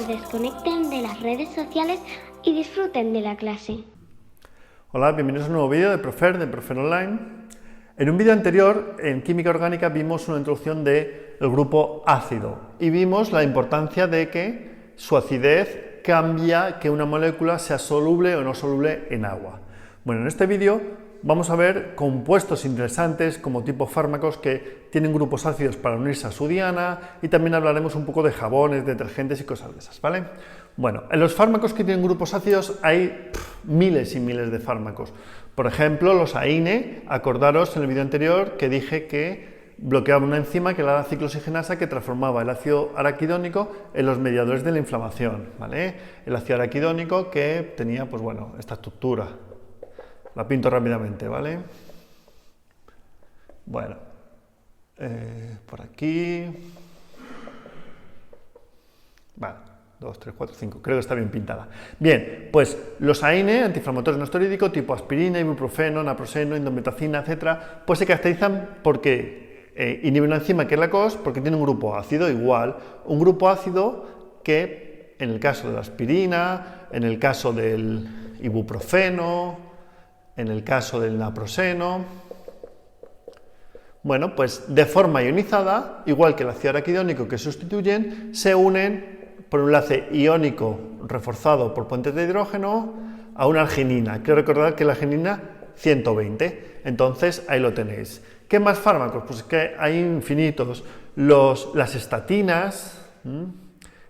desconecten de las redes sociales y disfruten de la clase. Hola, bienvenidos a un nuevo vídeo de Profer Online. En un vídeo anterior, en química orgánica, vimos una introducción del grupo ácido y vimos la importancia de que su acidez cambia que una molécula sea soluble o no soluble en agua. Bueno, en este vídeo vamos a ver compuestos interesantes como tipo fármacos que tienen grupos ácidos para unirse a su diana y también hablaremos un poco de jabones, detergentes y cosas de esas, ¿vale? Bueno, en los fármacos que tienen grupos ácidos hay miles y miles de fármacos. Por ejemplo, los AINE, acordaros en el vídeo anterior que dije que bloqueaba una enzima que era la ciclooxigenasa que transformaba el ácido araquidónico en los mediadores de la inflamación, ¿vale? El ácido araquidónico que tenía, pues bueno, esta estructura. La pinto rápidamente, ¿vale? Bueno, por aquí. Vale, 2, 3, 4, 5. Creo que está bien pintada. Bien, pues los AINE, antiinflamatorios no esteroidicos, tipo aspirina, ibuprofeno, naproxeno, indometacina, etcétera, pues se caracterizan porque inhiben una enzima que es la COX, porque tiene un grupo ácido igual. Un grupo ácido que, en el caso de la aspirina, en el caso del ibuprofeno, en el caso del naproxeno, bueno, pues de forma ionizada, igual que el ácido araquidónico que sustituyen, se unen por un enlace iónico reforzado por puentes de hidrógeno a una arginina. Quiero recordar que la arginina 120, entonces ahí lo tenéis. ¿Qué más fármacos? Pues que hay infinitos. Las estatinas,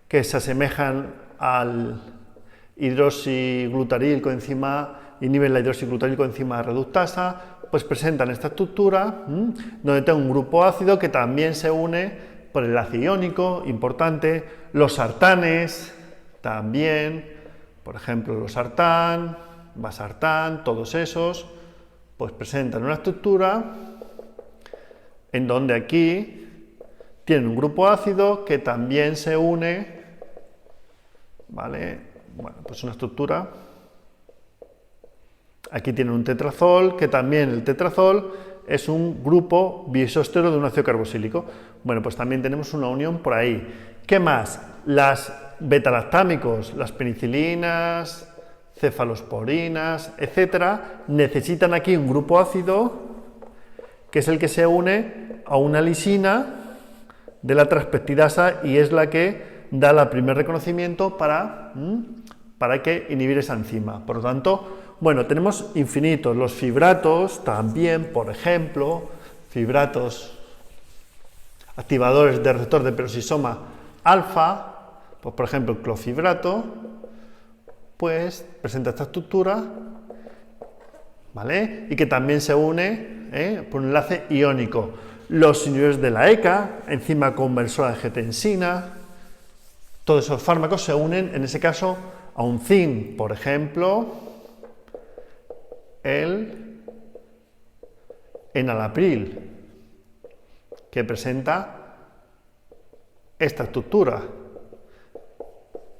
que se asemejan al hidroxiglutaril coenzima, inhiben la hidroxiglutaril coenzima reductasa, pues presentan esta estructura donde tengo un grupo ácido que también se une por el enlace iónico, importante. Los sartanes también, por ejemplo los sartán, vasartán, todos esos, pues presentan una estructura en donde aquí tienen un grupo ácido que también se une, ¿vale? Bueno, pues una estructura. Aquí tienen un tetrazol, que también el tetrazol es un grupo biisóstero de un ácido carboxílico. Bueno, pues también tenemos una unión por ahí. ¿Qué más? Las betalactámicos, las penicilinas, cefalosporinas, etcétera, necesitan aquí un grupo ácido que es el que se une a una lisina de la transpeptidasa y es la que da el primer reconocimiento para que inhibir esa enzima. Por lo tanto, bueno, tenemos infinitos. Los fibratos también, por ejemplo, fibratos activadores de receptor de peroxisoma alfa, pues por ejemplo el clofibrato, pues presenta esta estructura, ¿vale? Y que también se une por un enlace iónico. Los inhibidores de la ECA, enzima conversora de angiotensina, todos esos fármacos se unen, en ese caso, a un zinc, por ejemplo, el enalapril, que presenta esta estructura.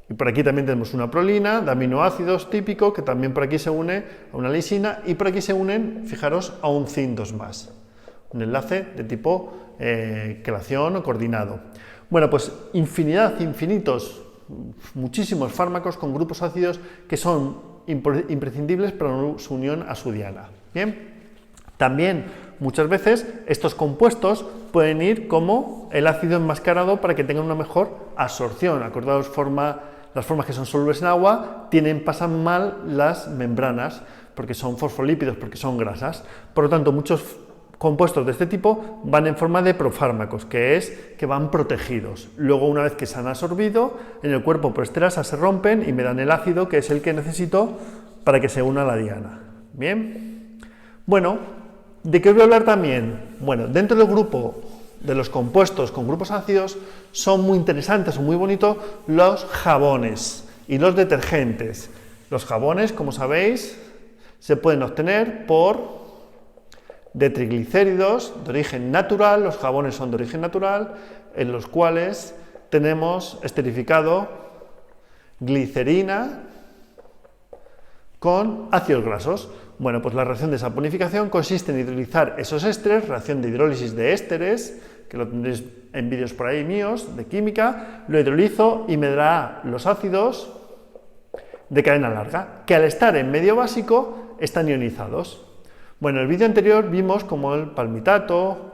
Y por aquí también tenemos una prolina de aminoácidos típico, que también por aquí se une a una lisina, y por aquí se unen, fijaros, a un zinc 2+, un enlace de tipo quelación o coordinado. Bueno, pues infinitos, muchísimos fármacos con grupos ácidos que son imprescindibles para su unión a su diana. Bien, también muchas veces estos compuestos pueden ir como el ácido enmascarado para que tengan una mejor absorción. Acordaos, las formas que son solubles en agua pasan mal las membranas porque son fosfolípidos, porque son grasas. Por lo tanto, muchos compuestos de este tipo van en forma de profármacos, que es que van protegidos. Luego, una vez que se han absorbido, en el cuerpo por esterasa se rompen y me dan el ácido, que es el que necesito para que se una a la diana. Bien. Bueno, ¿de qué voy a hablar también? Bueno, dentro del grupo de los compuestos con grupos ácidos son muy interesantes o muy bonitos los jabones y los detergentes. Los jabones, como sabéis, se pueden obtener de triglicéridos de origen natural. Los jabones son de origen natural, en los cuales tenemos esterificado glicerina con ácidos grasos. Bueno, pues la reacción de saponificación consiste en hidrolizar esos ésteres, reacción de hidrólisis de ésteres, que lo tendréis en vídeos por ahí míos, de química, lo hidrolizo y me dará los ácidos de cadena larga, que al estar en medio básico están ionizados. Bueno, en el vídeo anterior vimos como el palmitato,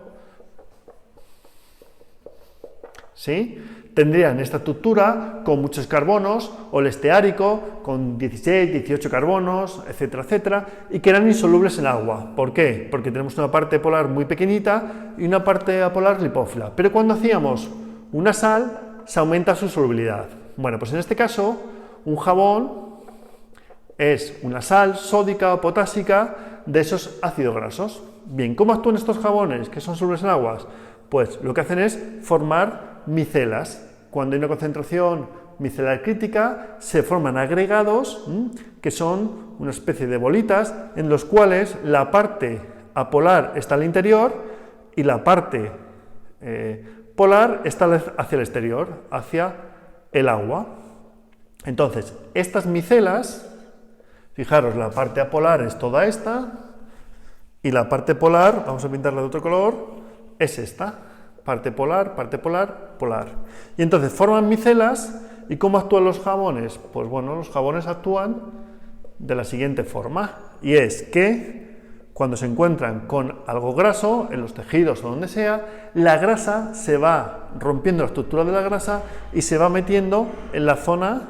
¿sí?, tendrían esta estructura con muchos carbonos, o el esteárico con 16, 18 carbonos, etcétera, etcétera, y que eran insolubles en agua. ¿Por qué? Porque tenemos una parte polar muy pequeñita y una parte apolar lipófila. Pero cuando hacíamos una sal, se aumenta su solubilidad. Bueno, pues en este caso, un jabón es una sal sódica o potásica de esos ácidos grasos. Bien, ¿cómo actúan estos jabones que son solubles en aguas? Pues lo que hacen es formar micelas. Cuando hay una concentración micelar crítica, se forman agregados que son una especie de bolitas en los cuales la parte apolar está al interior y la parte polar está hacia el exterior, hacia el agua. Entonces, estas micelas, fijaros, la parte apolar es toda esta y la parte polar, vamos a pintarla de otro color, es esta. Parte polar, polar. Y entonces forman micelas. ¿Y cómo actúan los jabones? Pues bueno, los jabones actúan de la siguiente forma, y es que cuando se encuentran con algo graso, en los tejidos o donde sea, la grasa se va rompiendo la estructura de la grasa y se va metiendo en la zona,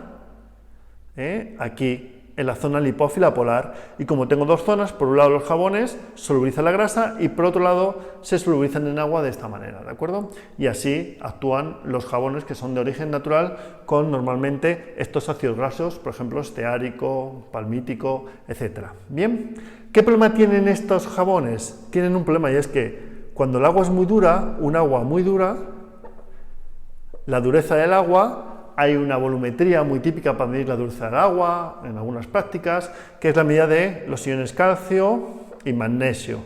aquí, en la zona lipófila polar. Y como tengo dos zonas, por un lado los jabones solubilizan la grasa y por otro lado se solubilizan en agua de esta manera, ¿de acuerdo? Y así actúan los jabones que son de origen natural con normalmente estos ácidos grasos, por ejemplo esteárico, palmítico, etcétera. Bien, ¿qué problema tienen estos jabones? Tienen un problema, y es que cuando el agua es muy dura, un agua muy dura, la dureza del agua, hay una volumetría muy típica para medir la dureza del agua, en algunas prácticas, que es la medida de los iones calcio y magnesio.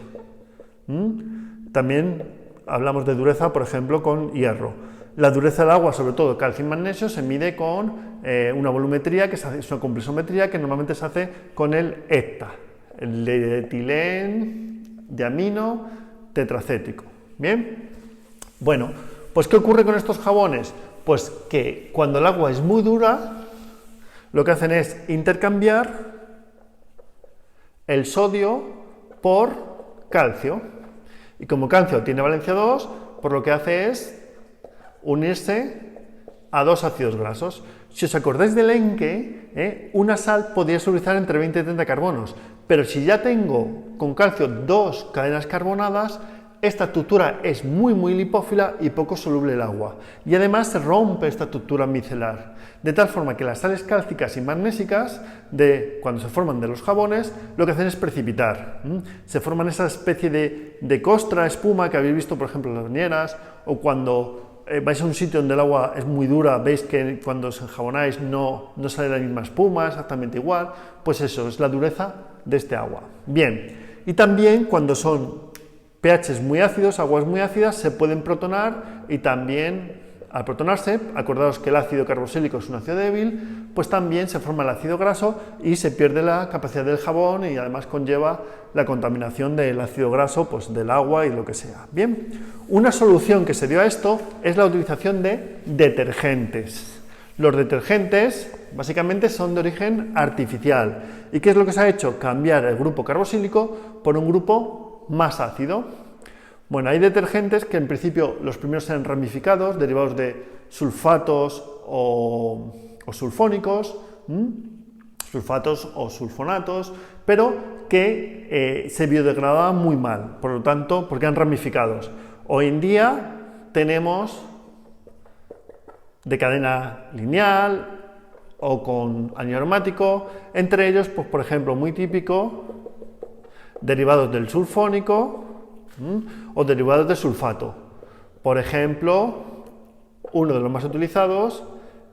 También hablamos de dureza, por ejemplo, con hierro. La dureza del agua, sobre todo calcio y magnesio, se mide con una volumetría, que es una compleximetría que normalmente se hace con el ETA, el etilén diamino tetracético. ¿Bien? Bueno, pues ¿qué ocurre con estos jabones? Pues que cuando el agua es muy dura, lo que hacen es intercambiar el sodio por calcio. Y como calcio tiene valencia 2, pues lo que hace es unirse a dos ácidos grasos. Si os acordáis del Encke, una sal podría solubilizar entre 20 y 30 carbonos, pero si ya tengo con calcio dos cadenas carbonadas, esta estructura es muy lipófila y poco soluble el agua, y además se rompe esta estructura micelar, de tal forma que las sales cálcicas y magnésicas, cuando se forman de los jabones, lo que hacen es precipitar. Se forman esa especie de costra, espuma que habéis visto, por ejemplo, en las bañeras, o cuando vais a un sitio donde el agua es muy dura, veis que cuando os enjabonáis no sale la misma espuma, exactamente igual. Pues eso es la dureza de este agua. Bien, y también cuando son pHs muy ácidos, aguas muy ácidas, se pueden protonar, y también al protonarse, acordaos que el ácido carboxílico es un ácido débil, pues también se forma el ácido graso y se pierde la capacidad del jabón, y además conlleva la contaminación del ácido graso, pues del agua y lo que sea. Bien, una solución que se dio a esto es la utilización de detergentes. Los detergentes básicamente son de origen artificial. ¿Y qué es lo que se ha hecho? Cambiar el grupo carboxílico por un grupo más ácido. Bueno, hay detergentes que en principio los primeros eran ramificados, derivados de sulfatos o sulfónicos, sulfatos o sulfonatos, pero que se biodegradaban muy mal, por lo tanto, porque eran ramificados. Hoy en día tenemos de cadena lineal o con anillo aromático, entre ellos, pues por ejemplo, muy típico, derivados del sulfónico o derivados de sulfato. Por ejemplo, uno de los más utilizados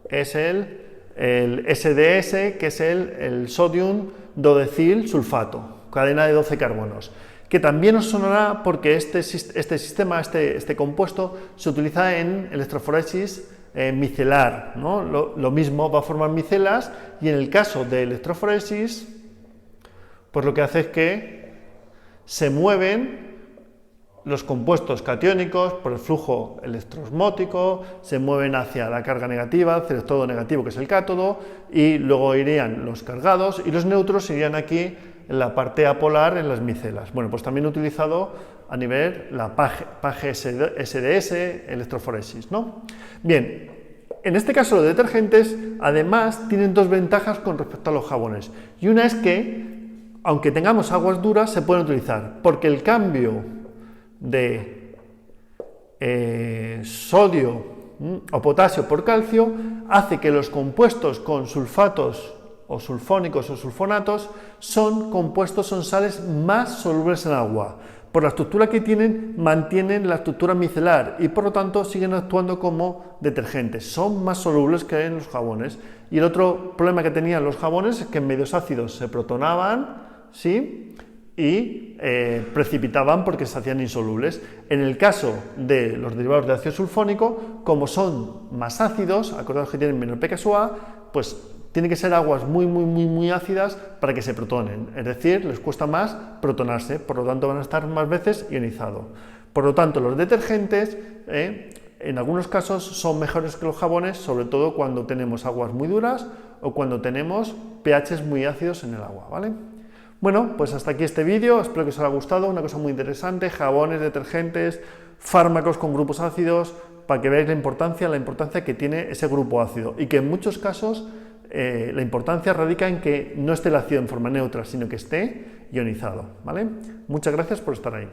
es el SDS, que es el sodium dodecil sulfato, cadena de 12 carbonos, que también os sonará porque este sistema, este compuesto, se utiliza en electroforesis micelar, ¿no? Lo mismo, va a formar micelas, y en el caso de electroforesis, pues lo que hace es que se mueven los compuestos catiónicos, por el flujo electroosmótico, se mueven hacia la carga negativa, hacia el electrodo negativo, que es el cátodo, y luego irían los cargados, y los neutros irían aquí en la parte apolar, en las micelas. Bueno, pues también he utilizado a nivel la PAGE SDS, electroforesis, ¿no? Bien, en este caso los detergentes, además, tienen dos ventajas con respecto a los jabones. Y una es que, aunque tengamos aguas duras, se pueden utilizar, porque el cambio de sodio o potasio por calcio hace que los compuestos con sulfatos o sulfónicos o sulfonatos son sales más solubles en agua. Por la estructura que tienen, mantienen la estructura micelar y por lo tanto siguen actuando como detergentes. Son más solubles que en los jabones. Y el otro problema que tenían los jabones es que en medios ácidos se protonaban, ¿sí?, y precipitaban porque se hacían insolubles. En el caso de los derivados de ácido sulfónico, como son más ácidos, acordaos que tienen menor pKa, pues tienen que ser aguas muy ácidas para que se protonen, es decir, les cuesta más protonarse, por lo tanto van a estar más veces ionizados. Por lo tanto, los detergentes en algunos casos son mejores que los jabones, sobre todo cuando tenemos aguas muy duras o cuando tenemos pHs muy ácidos en el agua, ¿vale? Bueno, pues hasta aquí este vídeo, espero que os haya gustado, una cosa muy interesante, jabones, detergentes, fármacos con grupos ácidos, para que veáis la importancia que tiene ese grupo ácido y que en muchos casos la importancia radica en que no esté el ácido en forma neutra, sino que esté ionizado, ¿vale? Muchas gracias por estar ahí.